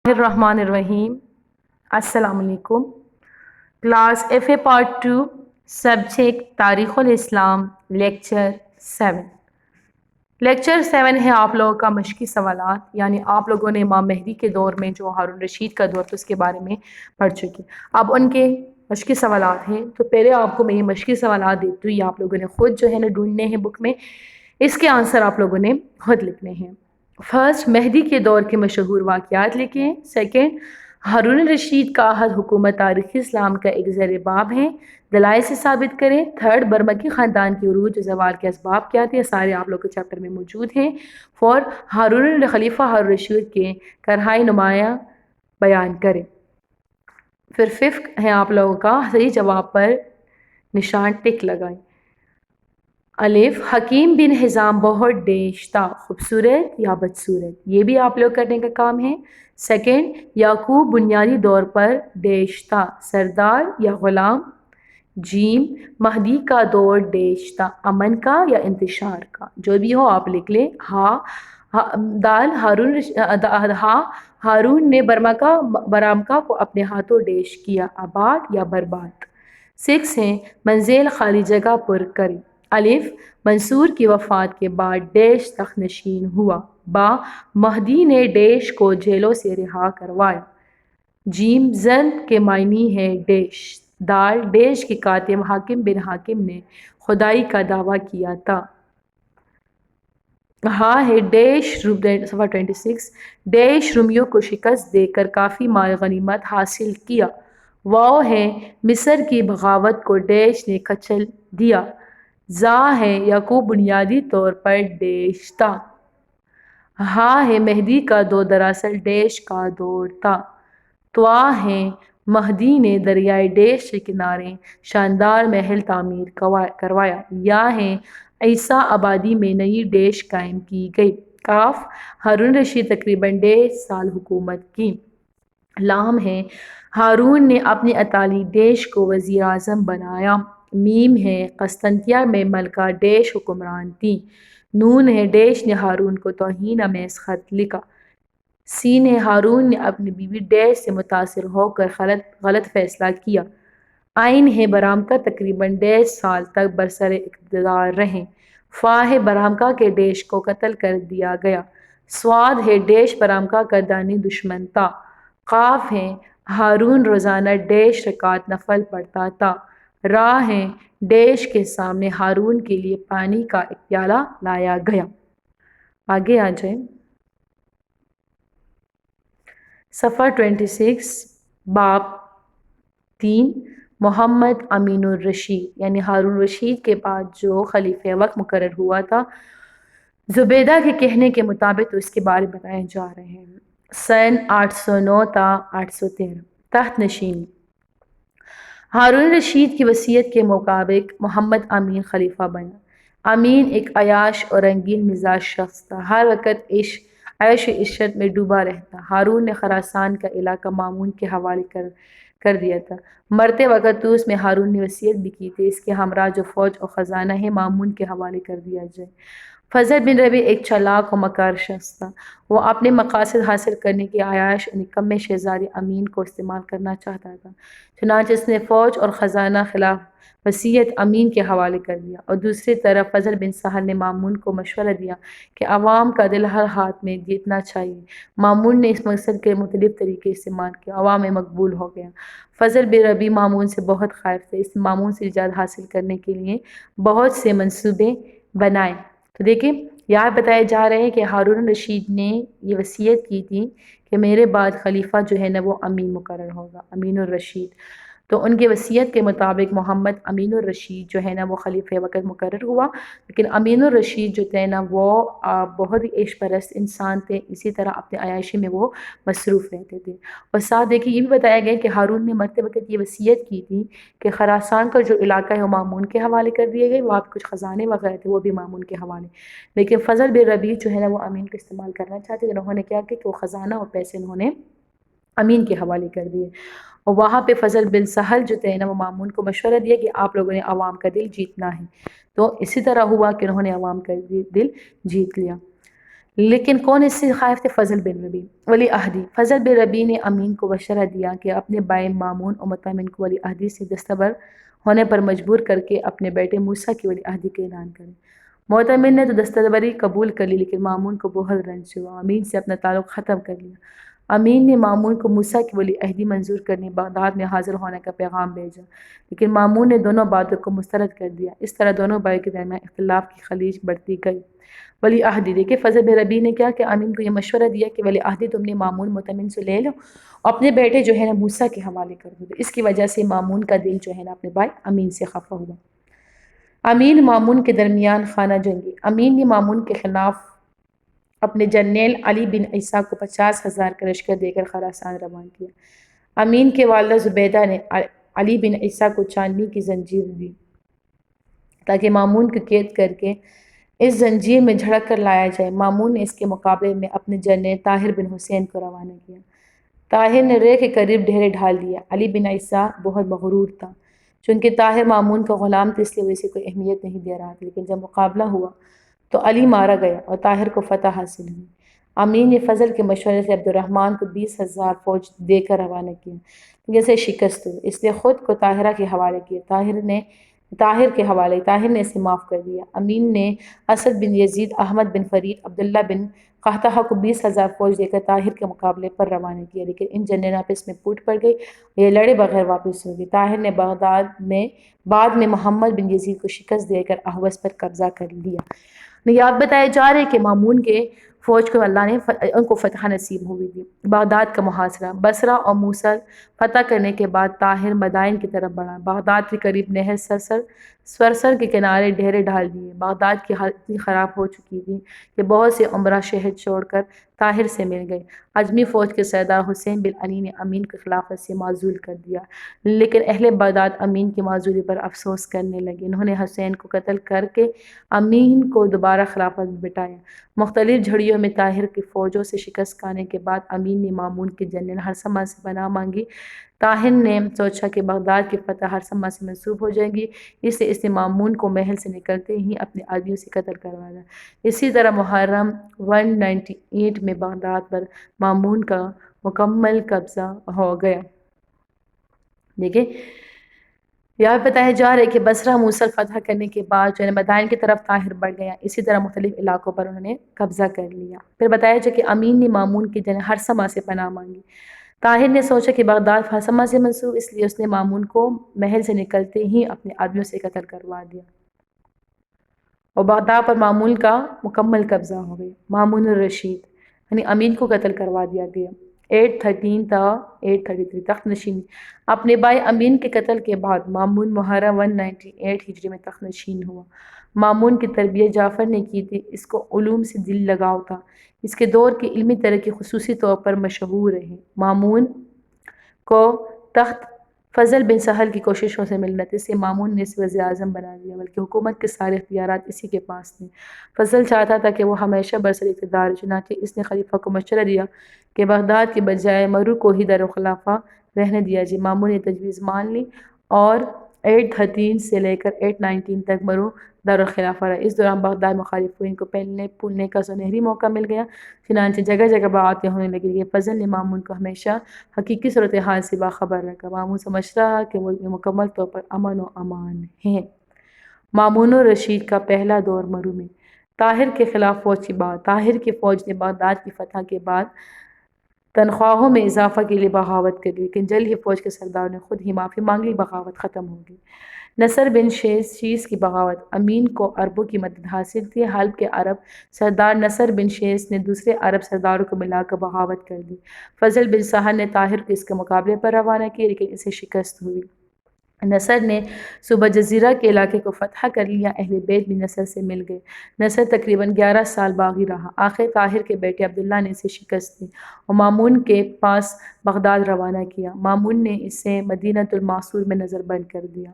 الرحمن الرحیم۔ السلام علیکم۔ Class F A part 2 subject تاریخ الاسلام لیکچر 7۔ لیکچر 7 ہے آپ لوگوں کا مشقی سوالات، یعنی آپ لوگوں نے امام مہدی کے دور میں جو ہارون رشید کا دور تھا اس کے بارے میں پڑھ چکے۔ اب ان کے مشقی سوالات ہیں، تو پہلے آپ کو میں یہ مشقی سوالات دیتی ہوں، یہ آپ لوگوں نے خود جو ہے نا ڈھونڈنے ہیں بک میں، اس کے آنسر آپ لوگوں نے خود لکھنے ہیں۔ فرسٹ، مہدی کے دور کے مشہور واقعات لکھیں۔ سیکنڈ، ہارون رشید کا عہد حکومت تاریخ اسلام کا ایک زیر باب ہے، دلائل سے ثابت کریں۔ تھرڈ، برمکی خاندان کی عروج و زوال کے اسباب کیا تھے، سارے آپ لوگ کے چیپٹر میں موجود ہیں۔ فور، خلیفہ ہارون رشید کے کرہائی نمایاں بیان کریں۔ پھر ففتھ ہے آپ لوگوں کا صحیح جواب پر نشان ٹک لگائیں۔ الف، حکیم بن حزام بہت ڈیش تھا، خوبصورت یا بدصورت، یہ بھی آپ لوگ کرنے کا کام ہے۔ سیکنڈ، یعقوب بنیادی طور پر ڈیش تھا، سردار یا غلام۔ جیم، مہدی کا دور ڈیش تھا، امن کا یا انتشار کا، جو بھی ہو آپ لکھ لیں۔ دال، ہارون نے برامکا کو اپنے ہاتھوں ڈیش کیا، آباد یا برباد۔ سکس ہے، منزل خالی جگہ پر کریں۔ الف، منصور کی وفات کے بعد ڈیش تخت نشین ہوا۔ با، مہدی نے ڈیش کو جیلوں سے رہا کروایا۔ جیم، زن کے معنی ہے ڈیش۔ دال، ڈیش کے کاتب حاکم بن حاکم نے خدائی کا دعویٰ کیا تھا۔ ہاں ہے ڈیش، صفحہ 26، ڈیش رومیوں کو شکست دے کر کافی مال غنیمت حاصل کیا۔ واو ہے، مصر کی بغاوت کو ڈیش نے کچل دیا۔ زا ہے، یعقوب بنیادی طور پر ڈیش تھا۔ ہاں ہے، مہدی کا دور دراصل ڈیش کا دور تھا۔ توا ہے، مہدی نے دریائے ڈیش کے کنارے شاندار محل تعمیر کروایا۔ یا ہے، عیسیٰ آبادی میں نئی ڈیش قائم کی گئی۔ کاف، ہارون رشید تقریباً 1.5 سال حکومت کی۔ لام ہے، ہارون نے اپنی اطالی ڈیش کو وزیر اعظم بنایا۔ میم ہے، قسطنطنیہ میں ملکہ ڈیش حکمران تھی۔ نون ہے، ڈیش نے ہارون کو توہین آمیز خط لکھا۔ سین ہے، ہارون نے اپنی بیوی ڈیش سے متاثر ہو کر غلط فیصلہ کیا۔ عین ہے، برامکا تقریباً 1.5 سال تک برسر اقتدار رہیں۔ فا ہے، برامکا کے ڈیش کو قتل کر دیا گیا۔ سواد ہے، ڈیش برامکا کا دانی دشمن تھا۔ قاف ہے، ہارون روزانہ ڈیش رکعت نفل پڑھتا تھا۔ را ہے، ڈیش کے سامنے ہارون کے لیے پانی کا ایک پیالہ لایا گیا۔ آگے آ جائیں۔ صفحہ 26، باب 3، محمد امین الرشید، یعنی ہارون رشید کے بعد جو خلیفہ وقت مقرر ہوا تھا، زبیدہ کے کہنے کے مطابق تو اس کے بارے بتائے جا رہے ہیں۔ سن 809 تا 813، تخت نشینی۔ ہارون رشید کی وصیت کے مطابق محمد امین خلیفہ بنا۔ امین ایک عیاش اور رنگین مزاج شخص تھا، ہر وقت عیش و عشرت میں ڈوبا رہتا۔ ہارون نے خراسان کا علاقہ مامون کے حوالے کر دیا تھا۔ مرتے وقت طوس میں ہارون نے وصیت بھی کی تھی اس کے ہمراہ جو فوج اور خزانہ ہے مامون کے حوالے کر دیا جائے۔ فضل بن ربیع ایک چالاک و مکار شخص تھا، وہ اپنے مقاصد حاصل کرنے کے عیاش اور نکمے شہزادے امین کو استعمال کرنا چاہتا تھا، چنانچہ اس نے فوج اور خزانہ خلاف وصیت امین کے حوالے کر دیا۔ اور دوسری طرف فضل بن سہل نے مامون کو مشورہ دیا کہ عوام کا دل ہر ہاتھ میں جیتنا چاہیے۔ مامون نے اس مقصد کے مختلف طریقے استعمال کیے، عوام میں مقبول ہو گیا۔ فضل بن ربیع مامون سے بہت خائف تھے، اس نے مامون سے نجات حاصل کرنے کے لیے بہت سے منصوبے بنائے۔ تو دیکھیں یہاں بتائے جا رہے ہیں کہ ہارون رشید نے یہ وصیت کی تھی کہ میرے بعد خلیفہ جو ہے نا وہ امین مقرر ہوگا، امین الرشید۔ تو ان کے وصیت کے مطابق محمد امین الرشید جو ہے نا وہ خلیفہ وقت مقرر ہوا، لیکن امین الرشید جو تھے نا وہ بہت ہی عیش پرست انسان تھے، اسی طرح اپنے عیاشی میں وہ مصروف رہتے تھے۔ اور ساتھ دیکھیں یہ بھی بتایا گیا کہ ہارون نے مرتے وقت یہ وصیت کی تھی کہ خراسان کا جو علاقہ ہے وہ مامون کے حوالے کر دیے گئے، وہاں پہ کچھ خزانے وغیرہ تھے وہ بھی مامون کے حوالے، لیکن فضل بن ربیع جو ہے نا وہ امین کو استعمال کرنا چاہتے تھے، انہوں نے کیا کہ وہ خزانہ اور پیسے انہوں نے امین کے حوالے کر دیے۔ اور وہاں پہ فضل بن سہل جو تھے نا وہ مامون کو مشورہ دیا کہ آپ لوگوں نے عوام کا دل جیتنا ہے، تو اسی طرح ہوا کہ انہوں نے عوام کا دل جیت لیا۔ لیکن کون اس سے خائف تھے؟ فضل بن ربی ولی عہدی۔ فضل بن ربی نے امین کو مشورہ دیا کہ اپنے بھائی مامون اور مطمئن کو ولی عہدی سے دستبر ہونے پر مجبور کر کے اپنے بیٹے موسیٰ کی ولی عہدی کا اعلان کریں۔ معتمر نے تو دستبری قبول کر لی، لیکن مامون کو بہت رنج ہوا، امین سے اپنا تعلق ختم کر لیا۔ امین نے مامون کو موسیٰ کی ولی عہدی منظور کرنے بغداد میں حاضر ہونے کا پیغام بھیجا، لیکن مامون نے دونوں باتوں کو مسترد کر دیا۔ اس طرح دونوں بھائیوں کے درمیان اختلاف کی خلیج بڑھتی گئی۔ ولی عہدی دیکھیں فضل بن ربی نے کیا کہ امین کو یہ مشورہ دیا کہ ولی عہدی تم نے مامون مطمئن سے لے لو، اپنے بیٹے جو ہے نا موسیٰ کے حوالے کر دو۔ اس کی وجہ سے مامون کا دل جو ہے نا اپنے بھائی امین سے خفا ہوا۔ امین مامون کے درمیان خانہ جنگی۔ امین نے مامون کے خلاف اپنے جرنیل علی بن عیسیٰ کو 50,000 کا لشکر دے کر خراسان روان کیا۔ امین کے والدہ زبیدہ نے علی بن عیسیٰ کو چاندنی کی زنجیر دی تاکہ مامون کو قید کر کے اس زنجیر میں جھڑک کر لایا جائے۔ مامون نے اس کے مقابلے میں اپنے جرنیل طاہر بن حسین کو روانہ کیا۔ طاہر نے رے کے قریب ڈھیرے ڈھال دیا۔ علی بن عیسیٰ بہت مغرور تھا، چونکہ طاہر مامون کا غلام تھا، اس لیے وہ اسے کوئی اہمیت نہیں دے رہا تھا، لیکن جب مقابلہ ہوا تو علی مارا گیا اور طاہر کو فتح حاصل ہوئی۔ امین نے فضل کے مشورے سے عبد الرحمن کو 20,000 فوج دے کر روانہ کیا، لیکن اسے شکست ہوئی، اس لیے خود کو طاہرہ کے حوالے کیا۔ طاہر نے اسے معاف کر دیا۔ امین نے اسد بن یزید، احمد بن فرید، عبداللہ بن قحطہ کو 20,000 فوج دے کر طاہر کے مقابلے پر روانہ کیا، لیکن ان جنرل آپس میں پھوٹ پڑ گئی اور یہ لڑے بغیر واپس ہو گئے۔ طاہر نے بعد میں محمد بن یزید کو شکست دے کر احوص پر قبضہ کر لیا۔ یاد بتایا جا رہا ہے کہ مامون کے فوج کو اللہ نے ان کو فتح نصیب ہوئی تھی۔ بغداد کا محاصرہ۔ بصرہ اور موصل فتح کرنے کے بعد طاہر مدائن کی طرف بڑھا۔ بغداد کے قریب نہر سرسر کے کنارے ڈھیرے ڈال دیے۔ بغداد کی حالت اتنی خراب ہو چکی تھی کہ بہت سے عمرہ شہر چھوڑ کر طاہر سے مل گئے۔ اجمی فوج کے سردار حسین بن علی نے امین کو خلافت سے معزول کر دیا، لیکن اہل بغداد امین کی معزولی پر افسوس کرنے لگے۔ انہوں نے حسین کو قتل کر کے امین کو دوبارہ خلافت میں بٹھایا۔ مختلف جھڑیوں میں طاہر کی فوجوں سے شکست کھانے کے بعد امین نے مامون کے جنرل ہرثمہ سے پناہ مانگی۔ طاہر نے سوچا کہ بغداد کی فتح ہرثمہ سے منسوب ہو جائے گی، اس لیے اس نے مامون کو محل سے نکلتے ہی اپنے آدمیوں سے قتل کروایا۔ اسی طرح محرم 198 میں بغداد پر مامون کا مکمل قبضہ ہو گیا۔ دیکھیں یہاں بتایا جا رہا ہے کہ بصرہ موصل فتح کرنے کے بعد جو ہے مدائن کی طرف طاہر بڑھ گیا، اسی طرح مختلف علاقوں پر انہوں نے قبضہ کر لیا۔ پھر بتایا جا کہ امین نے مامون کے جنرل ہرثمہ سے پناہ مانگی۔ طاہر نے سوچا کہ بغداد ہرثمہ سے منسوب، اس لیے اس نے مامون کو محل سے نکلتے ہی اپنے آدمیوں سے قتل کروا دیا اور بغداد پر مامون کا مکمل قبضہ ہو گیا۔ مامون الرشید یعنی امین کو قتل کروا دیا گیا۔ 813 تا 833 تخت نشینی۔ اپنے بھائی امین کے قتل کے بعد مامون محرم 198 ہجری میں تخت نشین ہوا۔ مامون کی تربیت جعفر نے کی تھی، اس کو علوم سے دل لگاؤ تھا، اس کے دور کی علمی ترقی خصوصی طور پر مشہور رہی۔ مامون کو تخت فضل بن سہل کی کوششوں سے ملنا تھا، اس سے مامون نے اسے وزیر اعظم بنا دیا، بلکہ حکومت کے سارے اختیارات اسی کے پاس تھے۔ فضل چاہتا تھا کہ وہ ہمیشہ برسر اقتدار، چنانچہ اس نے خلیفہ کو مشورہ دیا کہ بغداد کی بجائے مرو کو ہی دارالخلافہ رہنے دیا جائے۔ مامون نے تجویز مان لی اور 813 سے لے کر 819 تک مرو دارالخلافہ رہا۔ اس دوران بغداد مخالفین کو پھولنے کا سنہری موقع مل گیا، چنانچہ جگہ جگہ بغاوتیں ہونے لگیں۔ یہ فضل نے مامون کو ہمیشہ حقیقی صورتحال سے باخبر رکھا۔ مامون سمجھتا رہا کہ ملک میں مکمل طور پر امن و امان ہے۔ مامون الرشید کا پہلا دور مرو میں۔ طاہر کے خلاف فوج کی بات۔ طاہر کی فوج نے بغداد کی فتح کے بعد تنخواہوں میں اضافہ کے لیے بغاوت کر لی، لیکن جلد ہی فوج کے سردار نے خود ہی معافی مانگ لی، بغاوت ختم ہو گئی۔ نصر بن شیس کی بغاوت۔ امین کو عربوں کی مدد حاصل تھی۔ حلب کے عرب سردار نصر بن شیس نے دوسرے عرب سرداروں کو ملا کر بغاوت کر دی۔ فضل بن سہل نے طاہر کو اس کے مقابلے پر روانہ کیا، لیکن اسے شکست ہوئی۔ نصر نے صوبہ جزیرہ کے علاقے کو فتح کر لیا۔ اہل بیت بھی نصر سے مل گئے۔ نصر تقریباً 11 سال باغی رہا۔ آخر طاہر کے بیٹے عبداللہ نے اسے شکست دی اور مامون کے پاس بغداد روانہ کیا۔ مامون نے اسے مدینۃ المعصور میں نظر بند کر دیا۔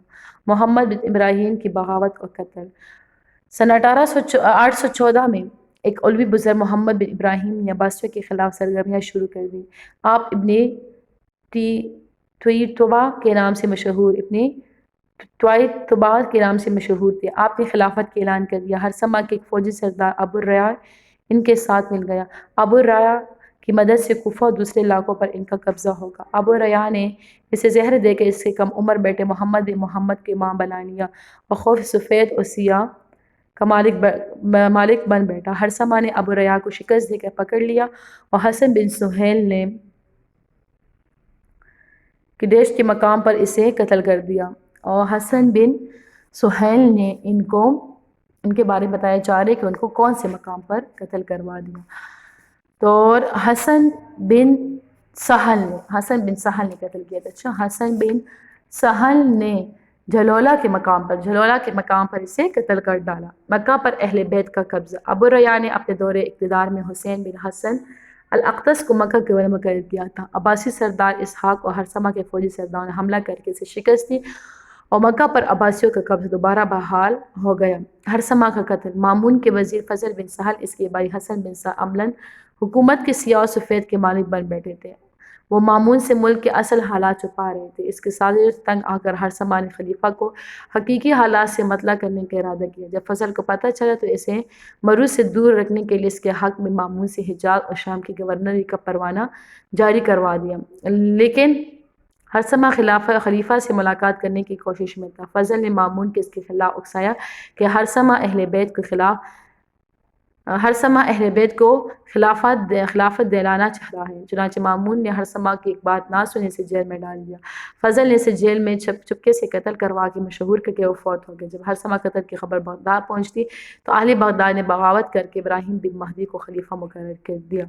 محمد بن ابراہیم کی بغاوت اور قتل۔ سن 814 میں ایک علوی بزرگ محمد بن ابراہیم نے بصرہ کے خلاف سرگرمیاں شروع کر دیں۔ آپ ابن طویطبہ کے نام سے مشہور تھے۔ آپ نے خلافت کا اعلان کر دیا۔ ہرثمہ کے ایک فوجی سردار ابو الریاح ان کے ساتھ مل گیا۔ ابو ریا کی مدد سے کوفہ اور دوسرے علاقوں پر ان کا قبضہ ہوگا۔ ابو ریا نے اسے زہر دے کے اس کے کم عمر بیٹے محمد بن محمد کے امام بنا لیا اور خوف سفید اور سیاہ کا مالک بن بیٹھا۔ ہرثمہ نے ابو ریا کو شکست دے کر پکڑ لیا اور حسن بن سہیل نے قدیش کے مقام پر اسے قتل کر دیا، اور حسن بن سہیل نے ان کے بارے میں بتایا جا رہا ہے کہ ان کو کون سے مقام پر قتل کروا دیا۔ تو حسن بن سہل نے قتل کیا تھا۔ اچھا، حسن بن سہل نے جلولہ کے مقام پر اسے قتل کر ڈالا۔ مکہ پر اہل بیت کا قبضہ۔ ابو ریا نے اپنے دور اقتدار میں حسین بن حسن الاقدس کو مکہ کے گورنر مقرر کیا تھا۔ عباسی سردار اسحاق اور ہرثمہ کے فوجی سرداروں نے حملہ کر کے اسے شکست دی اور مکہ پر عباسیوں کا قبضہ دوبارہ بحال ہو گیا۔ ہرثمہ کا قتل۔ مامون کے وزیر فضل بن سہل اس کے بھائی حسن بن سہل عملاً حکومت کے سیاہ و سفید کے مالک بن بیٹھے تھے۔ وہ مامون سے ملک کے اصل حالات چھپا رہے تھے۔ اس کے سازش تنگ آ کر ہرثمہ نے خلیفہ کو حقیقی حالات سے مطلع کرنے کا ارادہ کیا۔ جب فضل کو پتہ چلا تو اسے مروج سے دور رکھنے کے لیے اس کے حق میں مامون سے حجاز اور شام کی گورنری کا پروانہ جاری کروا دیا، لیکن ہرثمہ خلیفہ سے ملاقات کرنے کی کوشش میں تھا۔ فضل نے مامون کے اس کے خلاف اکسایا کہ ہرثمہ اہل بیت کو خلافت دلانا چاہ رہا ہے۔ چنانچہ مامون نے ہرثمہ کی ایک بات نہ سنی اسے جیل میں ڈال دیا۔ فضل نے اسے جیل میں چپکے سے قتل کروا کے مشہور کر کے وہ فوت ہو گیا۔ جب ہرثمہ قتل کی خبر بغداد پہنچتی تو اہل بغداد نے بغاوت کر کے ابراہیم بن مہدی کو خلیفہ مقرر کر دیا۔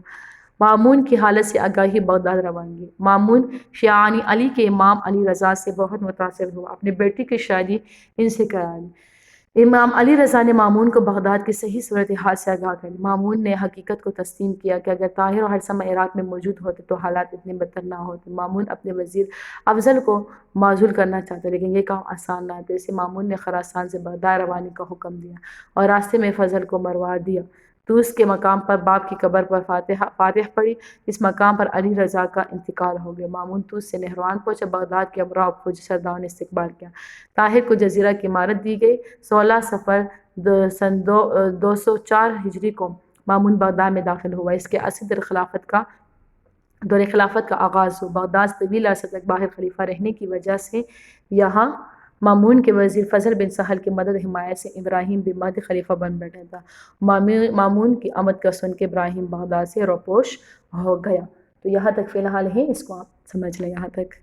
مامون کی حالت سے آگاہی بغداد روانگی۔ مامون شیعانی علی کے امام علی رضا سے بہت متاثر ہوا، اپنی بیٹی کی شادی ان سے کرا لی۔ امام علی رضا نے مامون کو بغداد کی صحیح صورتحال سے آگاہ کر دیا۔ مامون نے حقیقت کو تسلیم کیا کہ اگر طاہر اور ہرثمہ عراق میں موجود ہوتے تو حالات اتنے بدتر نہ ہوتے۔ مامون اپنے وزیر افضل کو معزول کرنا چاہتا لیکن یہ کام آسان نہ تھا، اسے مامون نے خراسان سے بغداد روانی کا حکم دیا اور راستے میں فضل کو مروا دیا۔ توس کے مقام پر باپ کی قبر پر فاتح پڑی۔ اس مقام پر علی رضا کا انتقال ہو گیا۔ مامون توس سے نہروان پہنچا۔ بغداد کے امراء اور فوجی سرداروں نے استقبال کیا۔ طاہر کو جزیرہ کی عمارت دی گئی۔ 16 صفر سن 204 ہجری کو مامون بغداد میں داخل ہوا۔ اس کے اصلی دور خلافت کا آغاز ہوا۔ بغداد سے طویل عرصہ تک باہر خلیفہ رہنے کی وجہ سے یہاں مامون کے وزیر فضل بن سہل کی مدد حمایت سے ابراہیم بن مہدی خلیفہ بن بیٹھا تھا۔ مامون کی آمد کا سن کے ابراہیم بغداد سے روپوش ہو گیا۔ تو یہاں تک فی الحال ہے، اس کو آپ سمجھ لیں یہاں تک۔